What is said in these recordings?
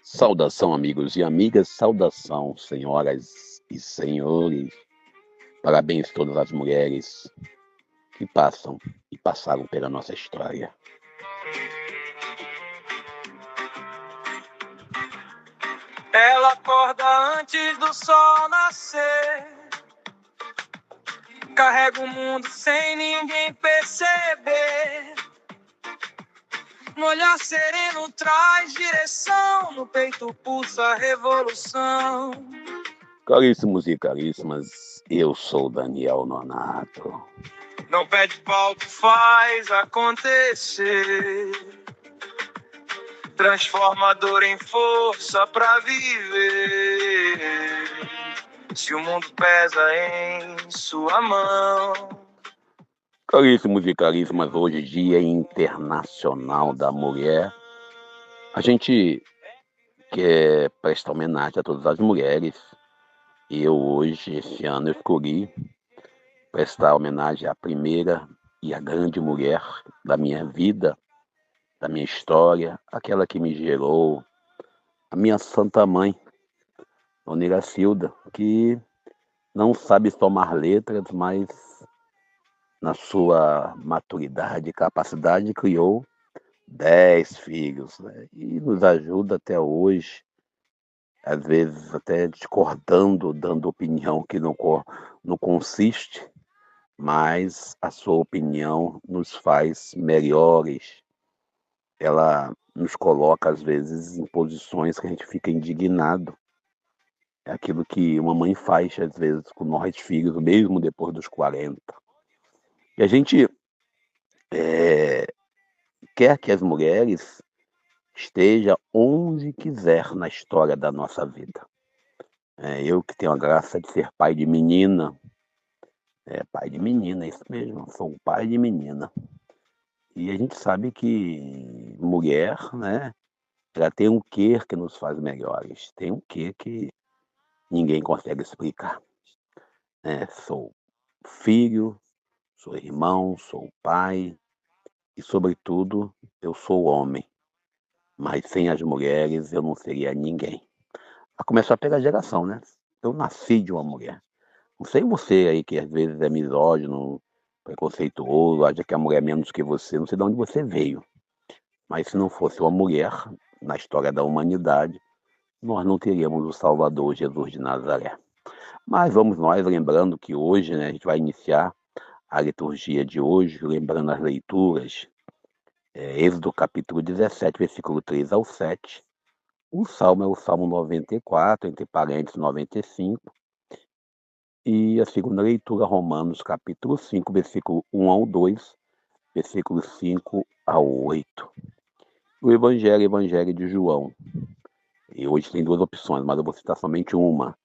Saudação, amigos e amigas, saudação, senhoras e senhores. Parabéns a todas as mulheres que passam e passaram pela nossa história. Ela acorda antes do sol nascer, carrega o mundo sem ninguém perceber. No olhar sereno traz direção, no peito pulsa a revolução. Caríssimos e caríssimas, eu sou Daniel Nonato. Não pede palco, faz acontecer. Transforma a dor em força pra viver. Se o mundo pesa em sua mão. Caríssimos e caríssimas, hoje Dia Internacional da Mulher. A gente quer prestar homenagem a todas as mulheres. E eu hoje, esse ano, eu escolhi prestar homenagem à primeira e à grande mulher da minha vida, da minha história, aquela que me gerou, a minha santa mãe, Dona Iracilda, que não sabe tomar letras, mas na sua maturidade e capacidade criou 10 filhos, né? E nos ajuda até hoje, às vezes até discordando, dando opinião que não consiste, mas a sua opinião nos faz melhores. Ela nos coloca, às vezes, em posições que a gente fica indignado. É aquilo que uma mãe faz, às vezes, com nós filhos, mesmo depois dos 40. E a gente quer que as mulheres estejam onde quiser na história da nossa vida. Eu que tenho a graça de ser pai de menina, pai de menina, é isso mesmo, sou um pai de menina. E a gente sabe que mulher, né, ela tem um quê que nos faz melhores, tem um quê que ninguém consegue explicar. Sou filho, sou irmão, sou pai e, sobretudo, eu sou homem. Mas sem as mulheres eu não seria ninguém. A começar pela geração, né? Eu nasci de uma mulher. Não sei você aí que às vezes é misógino, preconceituoso, acha que a mulher é menos que você, não sei de onde você veio. Mas se não fosse uma mulher na história da humanidade, nós não teríamos o Salvador Jesus de Nazaré. Mas vamos nós lembrando que hoje, né, a gente vai iniciar a liturgia de hoje, lembrando as leituras, Êxodo capítulo 17, versículo 3 ao 7. O salmo é o Salmo 94, entre parênteses 95. E a segunda leitura, Romanos capítulo 5, versículo 1 ao 2, versículo 5 ao 8. O Evangelho de João. E hoje tem duas opções, mas eu vou citar somente uma.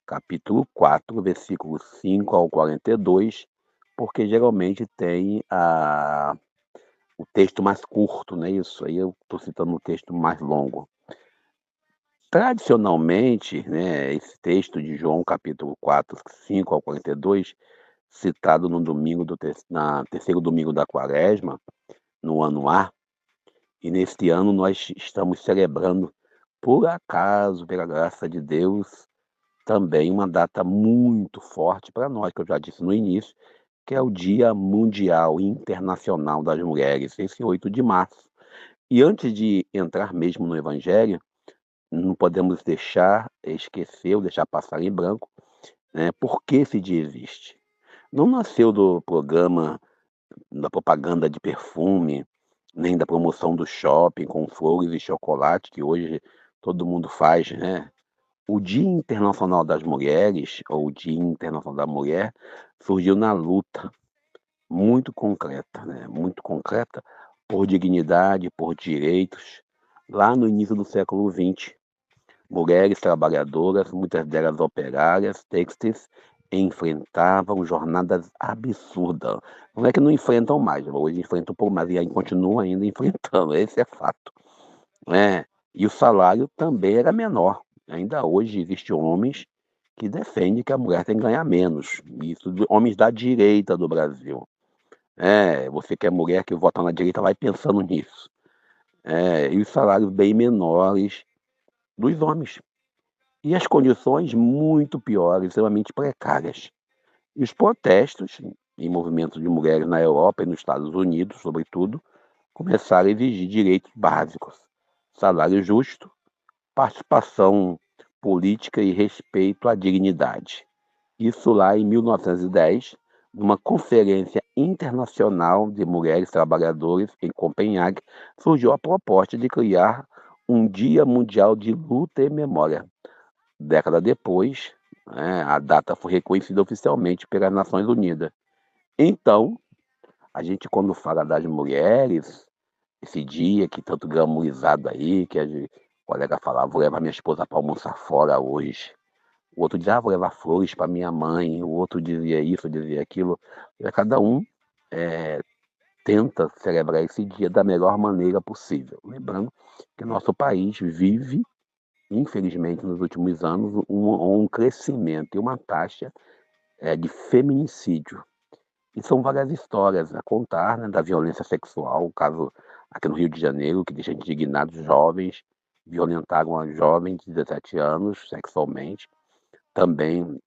Capítulo 4, versículos 5 ao 42, porque geralmente tem o texto mais curto, né? Isso aí eu estou citando um texto mais longo. Tradicionalmente, né, esse texto de João, capítulo 4, 5 ao 42, citado no domingo na terceiro domingo da Quaresma, no ano A, e neste ano nós estamos celebrando, por acaso, pela graça de Deus, também uma data muito forte para nós, que eu já disse no início, que é o Dia Mundial Internacional das Mulheres, esse 8 de março. E antes de entrar mesmo no Evangelho, não podemos esquecer ou deixar passar em branco, né, por que esse dia existe. Não nasceu do programa, da propaganda de perfume, nem da promoção do shopping com flores e chocolate, que hoje todo mundo faz, né? O Dia Internacional das Mulheres, ou o Dia Internacional da Mulher, surgiu na luta muito concreta, né? Muito concreta, por dignidade, por direitos, lá no início do século XX. Mulheres trabalhadoras, muitas delas operárias, têxteis, enfrentavam jornadas absurdas. Não é que não enfrentam mais, hoje enfrentam um pouco mais, e aí continuam ainda enfrentando, esse é fato. Né? E o salário também era menor. Ainda hoje existem homens que defendem que a mulher tem que ganhar menos. Isso, homens da direita do Brasil. Você que é mulher que vota na direita, vai pensando nisso. E os salários bem menores dos homens. E as condições muito piores, extremamente precárias. E os protestos e movimentos de mulheres na Europa e nos Estados Unidos, sobretudo, começaram a exigir direitos básicos, salário justo, participação política e respeito à dignidade. Isso lá em 1910, numa conferência internacional de mulheres trabalhadoras em Copenhague, surgiu a proposta de criar um Dia Mundial de Luta e Memória. Década depois, né, a data foi reconhecida oficialmente pelas Nações Unidas. Então, a gente quando fala das mulheres, esse dia que tanto glamorizado aí, que o colega falava, vou levar minha esposa para almoçar fora hoje. O outro dizia, vou levar flores para minha mãe. O outro dizia isso, dizia aquilo. E cada um tenta celebrar esse dia da melhor maneira possível. Lembrando que nosso país vive, infelizmente, nos últimos anos, um crescimento e uma taxa de feminicídio. E são várias histórias a contar, né, da violência sexual, o caso aqui no Rio de Janeiro, que deixa indignados jovens, violentaram uma jovem de 17 anos sexualmente. Também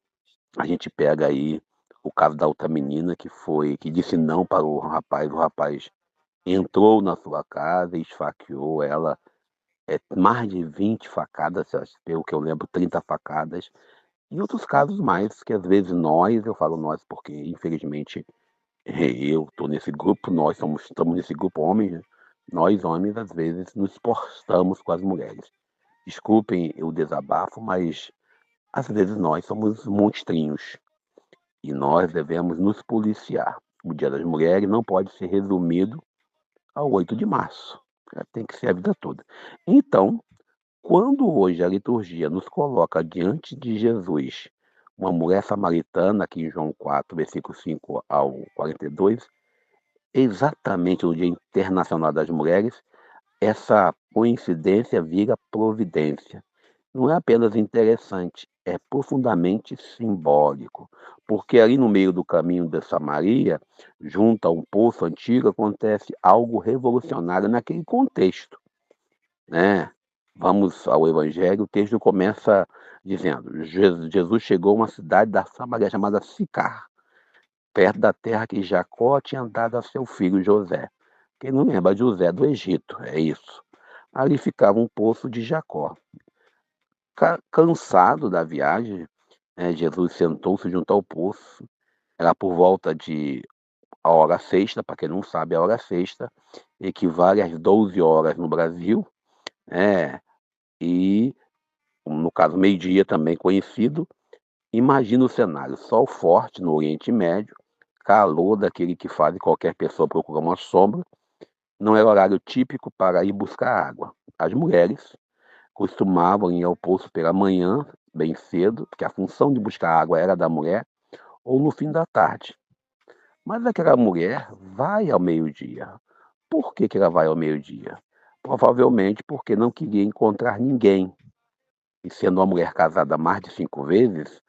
a gente pega aí o caso da outra menina que disse não para o rapaz entrou na sua casa e esfaqueou ela, mais de 20 facadas, pelo que eu lembro, 30 facadas, e outros casos mais que às vezes eu falo nós porque infelizmente eu estou nesse grupo, estamos nesse grupo homens, né? Nós homens às vezes nos portamos com as mulheres. Desculpem o desabafo, mas às vezes nós somos monstrinhos e nós devemos nos policiar. O Dia das Mulheres não pode ser resumido ao 8 de março. Tem que ser a vida toda. Então, quando hoje a liturgia nos coloca diante de Jesus, uma mulher samaritana, aqui em João 4, versículo 5 ao 42, exatamente no Dia Internacional das Mulheres, essa coincidência vira providência. Não é apenas interessante, é profundamente simbólico, porque ali no meio do caminho de Samaria, junto a um poço antigo, acontece algo revolucionário naquele contexto, né? Vamos ao Evangelho, o texto começa dizendo: Jesus chegou a uma cidade da Samaria chamada Sicar, perto da terra que Jacó tinha dado a seu filho José. Quem não lembra, José do Egito, é isso. Ali ficava um poço de Jacó. Cansado da viagem, Jesus sentou-se junto ao poço. Era por volta de a hora sexta, para quem não sabe, a hora sexta equivale às 12 horas no Brasil, né? E, no caso, meio-dia também conhecido. Imagina o cenário: sol forte no Oriente Médio, calor daquele que faz qualquer pessoa procurar uma sombra. Não era horário típico para ir buscar água. As mulheres costumavam ir ao poço pela manhã, bem cedo, porque a função de buscar água era da mulher, ou no fim da tarde. Mas aquela mulher vai ao meio-dia. Por que ela vai ao meio-dia? Provavelmente porque não queria encontrar ninguém. E sendo uma mulher casada mais de 5 vezes,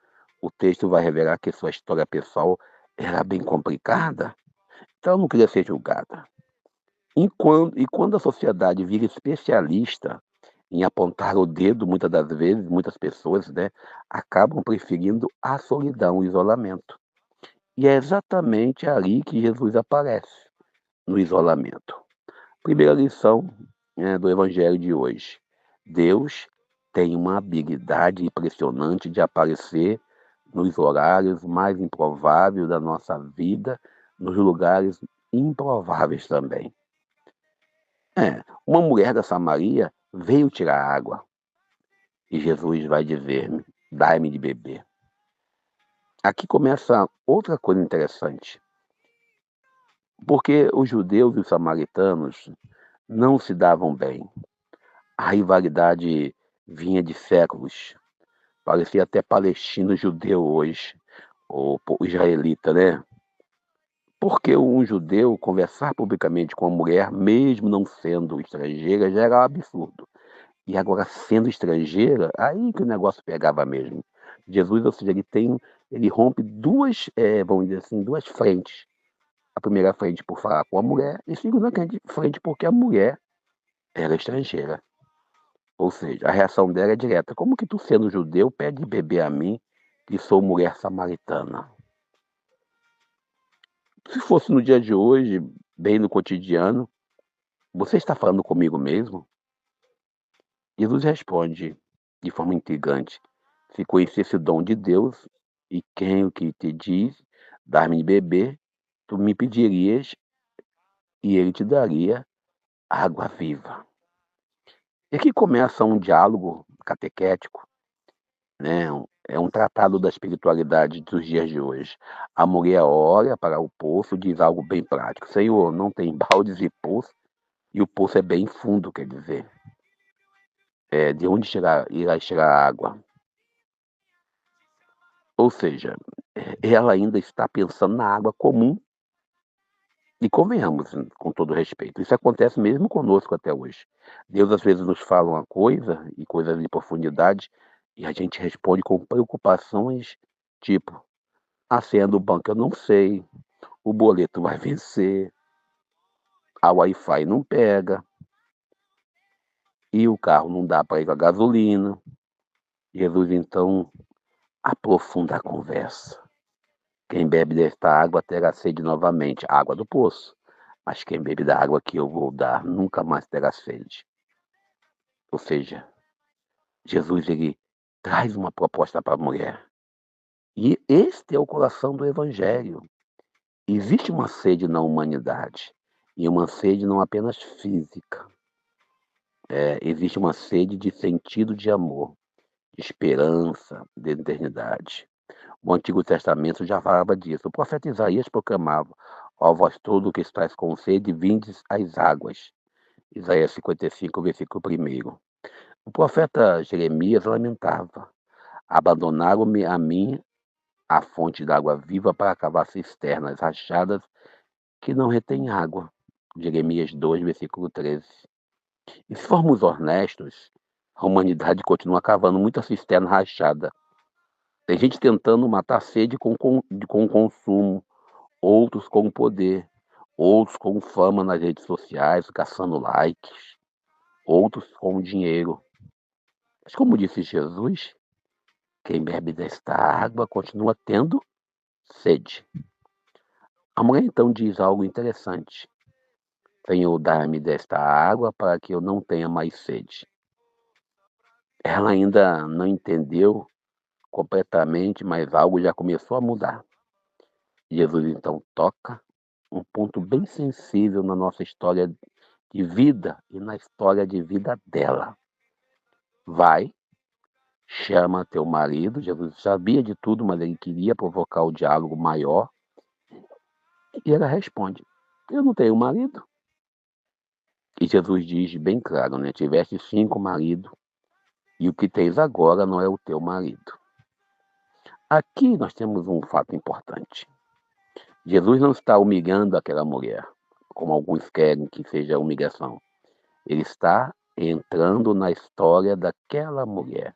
o texto vai revelar que sua história pessoal era bem complicada. Então ela não queria ser julgada. E quando a sociedade vira especialista em apontar o dedo, muitas das vezes, muitas pessoas, né, acabam preferindo a solidão, o isolamento. E é exatamente ali que Jesus aparece, no isolamento. Primeira lição, né, do Evangelho de hoje: Deus tem uma habilidade impressionante de aparecer nos horários mais improváveis da nossa vida, nos lugares improváveis também. Uma mulher da Samaria veio tirar água e Jesus vai dizer-me: dai-me de beber. Aqui começa outra coisa interessante, porque os judeus e os samaritanos não se davam bem. A rivalidade vinha de séculos. Parecia até palestino-judeu hoje, ou israelita, né? Porque um judeu conversar publicamente com uma mulher, mesmo não sendo estrangeira, já era um absurdo. E agora, sendo estrangeira, aí que o negócio pegava mesmo. Jesus, ou seja, ele rompe duas, vamos dizer assim, duas frentes. A primeira frente por falar com a mulher, e a segunda frente porque a mulher era estrangeira. Ou seja, a reação dela é direta: "Como que tu, sendo judeu, pede beber a mim, que sou mulher samaritana?". Se fosse no dia de hoje, bem no cotidiano: "Você está falando comigo mesmo?". Jesus responde de forma intrigante: "Se conhecesse o dom de Deus e quem o que te diz, dar-me de beber, tu me pedirias e ele te daria água viva". E aqui começa um diálogo catequético, né, é um tratado da espiritualidade dos dias de hoje. A mulher olha para o poço e diz algo bem prático: "Senhor, não tem baldes e poço, e o poço é bem fundo", quer dizer, de onde irás tirar água? Ou seja, ela ainda está pensando na água comum. E convenhamos, com todo respeito, isso acontece mesmo conosco até hoje. Deus às vezes nos fala uma coisa, e coisas de profundidade, e a gente responde com preocupações, tipo: "A senha do banco eu não sei, o boleto vai vencer, a Wi-Fi não pega, e o carro não dá para ir com a gasolina". Jesus então aprofunda a conversa: "Quem bebe desta água terá sede novamente", água do poço, "mas quem bebe da água que eu vou dar nunca mais terá sede". Ou seja, Jesus ele traz uma proposta para a mulher. E este é o coração do evangelho. Existe uma sede na humanidade, e uma sede não apenas física. Existe uma sede de sentido de amor, de esperança, de eternidade. O Antigo Testamento já falava disso. O profeta Isaías proclamava: "Ó vós todos que estáis com sede, vindes às águas". Isaías 55, versículo 1. O profeta Jeremias lamentava: "Abandonaram-me a mim a fonte d'água viva para cavar cisternas rachadas que não retêm água". Jeremias 2, versículo 13. E se formos honestos, a humanidade continua cavando muita cisterna rachada. Tem gente tentando matar a sede com consumo, outros com poder, outros com fama nas redes sociais, caçando likes, outros com dinheiro. Mas como disse Jesus, quem bebe desta água continua tendo sede. A mulher então diz algo interessante: "Senhor, dá-me desta água para que eu não tenha mais sede". Ela ainda não entendeu completamente, mas algo já começou a mudar. Jesus então toca um ponto bem sensível na nossa história de vida e na história de vida dela. Vai, chama teu marido. Jesus sabia de tudo, mas ele queria provocar o diálogo maior. E ela responde: "Eu não tenho marido". E Jesus diz bem claro, né? "Tiveste 5 maridos, e o que tens agora não é o teu marido". Aqui nós temos um fato importante. Jesus não está humilhando aquela mulher, como alguns querem que seja humilhação. Ele está entrando na história daquela mulher.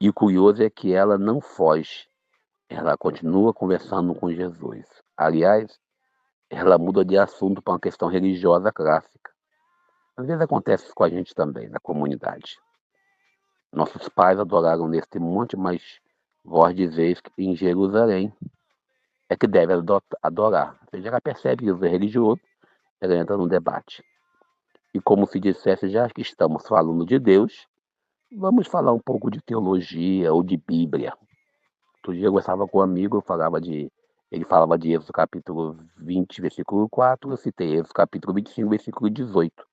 E o curioso é que ela não foge, ela continua conversando com Jesus. Aliás, ela muda de assunto para uma questão religiosa clássica. Às vezes acontece isso com a gente também, na comunidade. Nossos pais adoraram neste monte, mas vós dizeis que em Jerusalém é que deve adorar. Ou seja, ela percebe que Jesus é religioso, ela entra no debate. E como se dissesse, já que estamos falando de Deus, vamos falar um pouco de teologia ou de Bíblia. Outro dia eu conversava com um amigo, ele falava de Êxodo capítulo 20, versículo 4, eu citei Êxodo capítulo 25, versículo 18.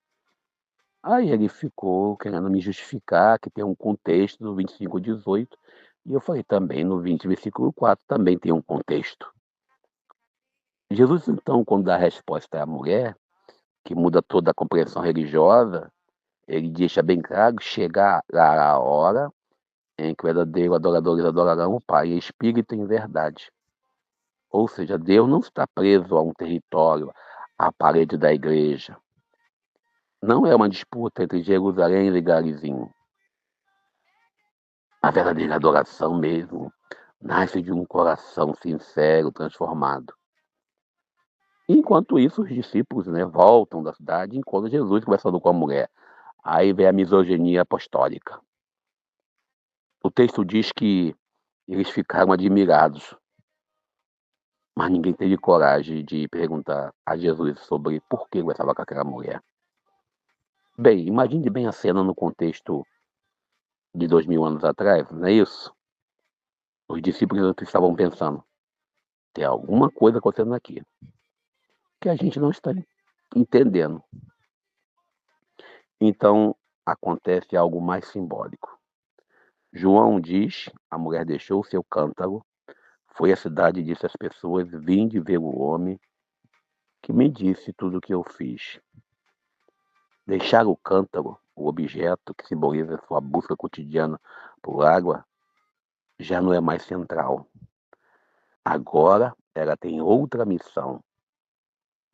Aí ele ficou querendo me justificar que tem um contexto do 25, 18, e eu falei também no 20, versículo 4, também tem um contexto. Jesus então, quando dá a resposta à mulher, que muda toda a compreensão religiosa, ele deixa bem claro: chegará a hora em que o verdadeiro adoradores adorarão o Pai em espírito e em verdade. Ou seja, Deus não está preso a um território, à parede da igreja. Não é uma disputa entre Jerusalém e Garizinho. A verdadeira adoração mesmo nasce de um coração sincero, transformado. Enquanto isso, os discípulos, né, voltam da cidade e encontram Jesus conversando com a mulher. Aí vem a misoginia apostólica. O texto diz que eles ficaram admirados, mas ninguém teve coragem de perguntar a Jesus sobre por que ele estava com aquela mulher. Bem, imagine bem a cena no contexto de 2000 anos atrás, não é isso? Os discípulos estavam pensando, tem alguma coisa acontecendo aqui que a gente não está entendendo. Então, acontece algo mais simbólico. João diz, a mulher deixou o seu cântaro, foi à cidade e disse às pessoas, vinde ver o homem que me disse tudo o que eu fiz. Deixar o cântaro, o objeto que simboliza sua busca cotidiana por água, já não é mais central. Agora ela tem outra missão,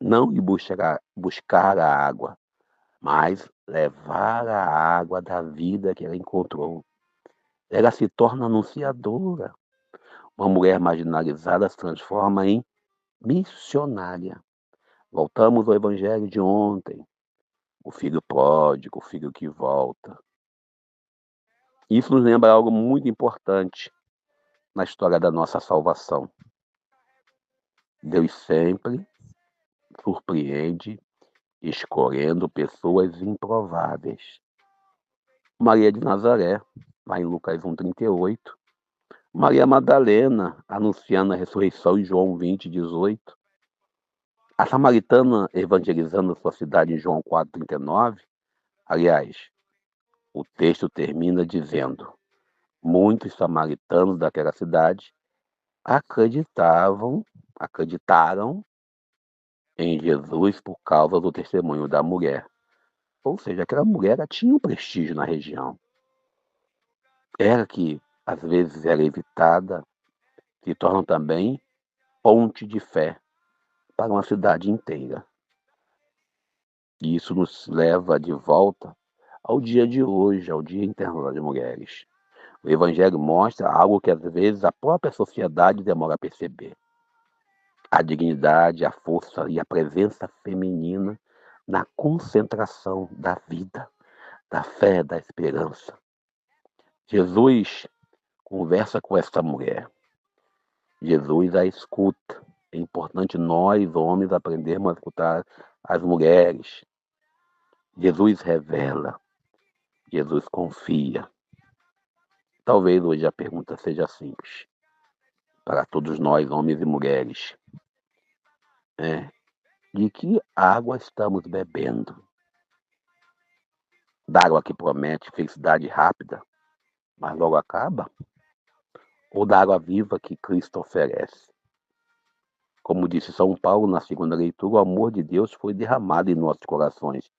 não de buscar a água, mas levar a água da vida que ela encontrou. Ela se torna anunciadora. Uma mulher marginalizada se transforma em missionária. Voltamos ao evangelho de ontem. O filho pródigo, o filho que volta. Isso nos lembra algo muito importante na história da nossa salvação. Deus sempre surpreende escolhendo pessoas improváveis. Maria de Nazaré, lá em Lucas 1,38. Maria Madalena, anunciando a ressurreição em João 20,18. A samaritana evangelizando sua cidade em João 4,39. Aliás, o texto termina dizendo: muitos samaritanos daquela cidade acreditaram em Jesus por causa do testemunho da mulher. Ou seja, aquela mulher tinha um prestígio na região. Ela que às vezes era evitada, se torna também ponte de fé para uma cidade inteira. E isso nos leva de volta ao dia de hoje, ao Dia Internacional das Mulheres. O Evangelho mostra algo que às vezes a própria sociedade demora a perceber. A dignidade, a força e a presença feminina na concentração da vida, da fé, da esperança. Jesus conversa com essa mulher. Jesus a escuta. É importante nós, homens, aprendermos a escutar as mulheres. Jesus revela. Jesus confia. Talvez hoje a pergunta seja simples. Para todos nós, homens e mulheres. De que água estamos bebendo? Da água que promete felicidade rápida, mas logo acaba? Ou da água viva que Cristo oferece? Como disse São Paulo na segunda leitura, o amor de Deus foi derramado em nossos corações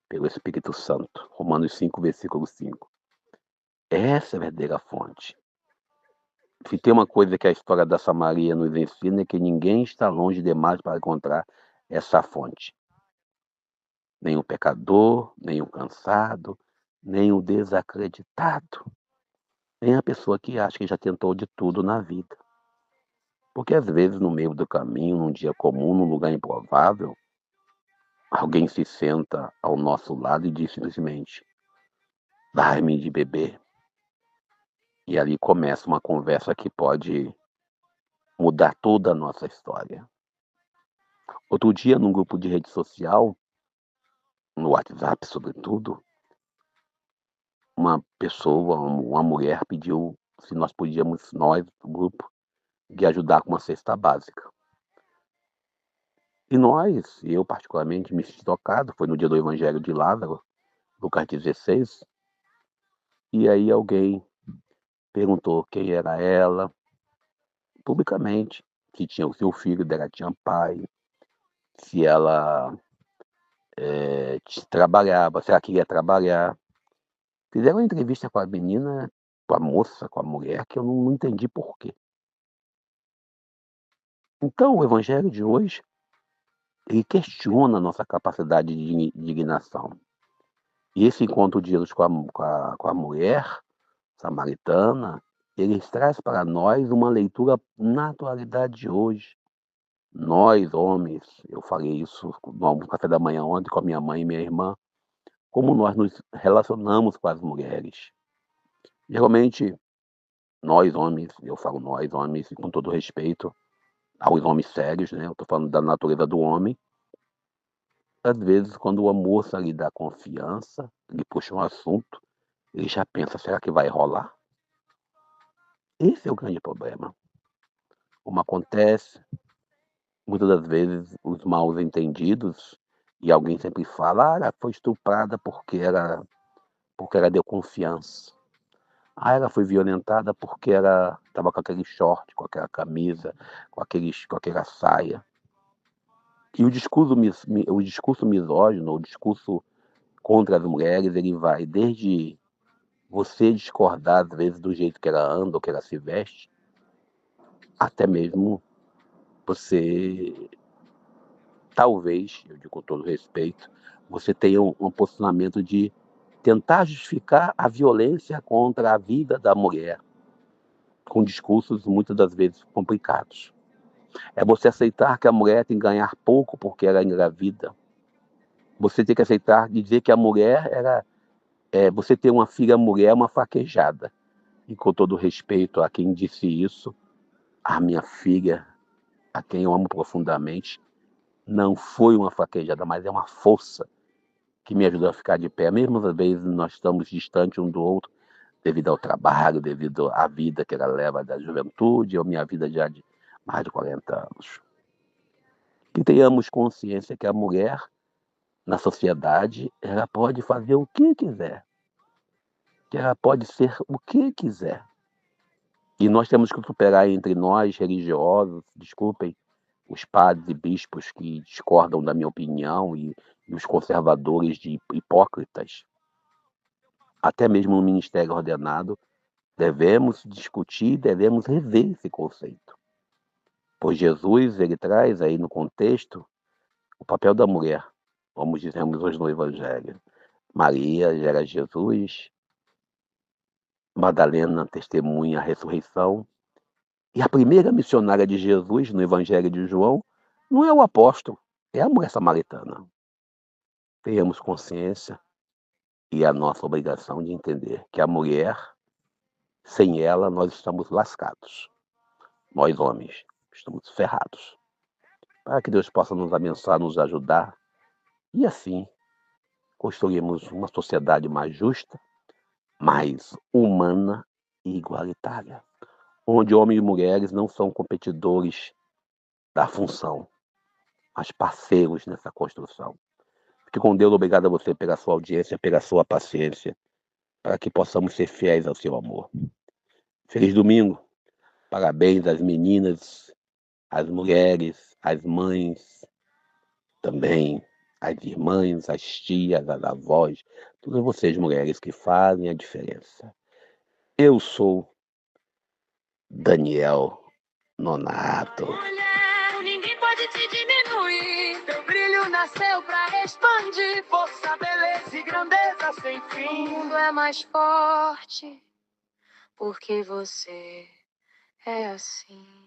pelo Espírito Santo. Romanos 5, versículo 5. Essa é a verdadeira fonte. Se tem uma coisa que a história da Samaria nos ensina é que ninguém está longe demais para encontrar essa fonte. Nem o pecador, nem o cansado, nem o desacreditado, nem a pessoa que acha que já tentou de tudo na vida. Porque às vezes no meio do caminho, num dia comum, num lugar improvável, alguém se senta ao nosso lado e diz simplesmente: dai-me de beber. E ali começa uma conversa que pode mudar toda a nossa história. Outro dia, num grupo de rede social, no WhatsApp sobretudo, uma pessoa, uma mulher pediu se nós podíamos, nós, o grupo, de ajudar com uma cesta básica. E nós, eu particularmente, me senti tocado, foi no dia do Evangelho de Lázaro, Lucas 16, e aí alguém perguntou quem era ela, publicamente, se tinha o seu filho dela tinha pai, se ela trabalhava, se ela queria trabalhar. Fizeram uma entrevista com a menina, com a moça, com a mulher, que eu não entendi por quê. Então, o evangelho de hoje, ele questiona a nossa capacidade de indignação. E esse encontro de Jesus com a mulher samaritana, ele traz para nós uma leitura na atualidade de hoje. Nós, homens, eu falei isso no café da manhã ontem com a minha mãe e minha irmã, como nós nos relacionamos com as mulheres. Geralmente, nós homens, eu falo nós homens, e com todo respeito aos homens sérios, né, eu estou falando da natureza do homem, às vezes quando a moça lhe dá confiança, lhe puxa um assunto, ele já pensa: "Será que vai rolar?". Esse é o grande problema. Como acontece, muitas das vezes, os mal entendidos, e alguém sempre fala: "Ah, ela foi estuprada porque ela deu confiança. Ah, ela foi violentada porque ela estava com aquele short, com aquela camisa, com aquela saia". E o discurso misógino, o discurso contra as mulheres, ele vai desde você discordar, às vezes, do jeito que ela anda ou que ela se veste, até mesmo você, talvez, eu digo com todo respeito, você tenha um posicionamento de tentar justificar a violência contra a vida da mulher, com discursos muitas das vezes complicados. É você aceitar que a mulher tem que ganhar pouco porque ela é engravida. Você tem que aceitar de dizer que a mulher você ter uma filha mulher é uma fraquejada. E com todo respeito a quem disse isso, a minha filha, a quem eu amo profundamente, não foi uma fraquejada, mas é uma força que me ajudou a ficar de pé. Mesmo às vezes nós estamos distantes um do outro, devido ao trabalho, devido à vida que ela leva da juventude, ou minha vida já de mais de 40 anos. Que tenhamos consciência que a mulher, na sociedade, ela pode fazer o que quiser, que ela pode ser o que quiser. E nós temos que superar entre nós, religiosos, desculpem, os padres e bispos que discordam da minha opinião e os conservadores de hipócritas, até mesmo no ministério ordenado, devemos discutir, devemos rever esse conceito. Pois Jesus, ele traz aí no contexto o papel da mulher, como dizemos hoje no Evangelho. Maria gera Jesus, Madalena testemunha a ressurreição, e a primeira missionária de Jesus no Evangelho de João não é o apóstolo, é a mulher samaritana. Tenhamos consciência e a nossa obrigação de entender que a mulher, sem ela, nós estamos lascados. Nós, homens, estamos ferrados. Para que Deus possa nos abençoar, nos ajudar e assim construirmos uma sociedade mais justa, mais humana e igualitária, onde homens e mulheres não são competidores da função, mas parceiros nessa construção. Fique com Deus, obrigado a você pela sua audiência, pela sua paciência, para que possamos ser fiéis ao seu amor. Feliz domingo, parabéns às meninas, às mulheres, às mães, também às irmãs, às tias, às avós, todas vocês mulheres que fazem a diferença. Eu sou Daniel Nonato. Mulher, ninguém pode te diminuir. Teu brilho nasceu pra expandir. Força, beleza e grandeza sem fim. O mundo é mais forte porque você é assim.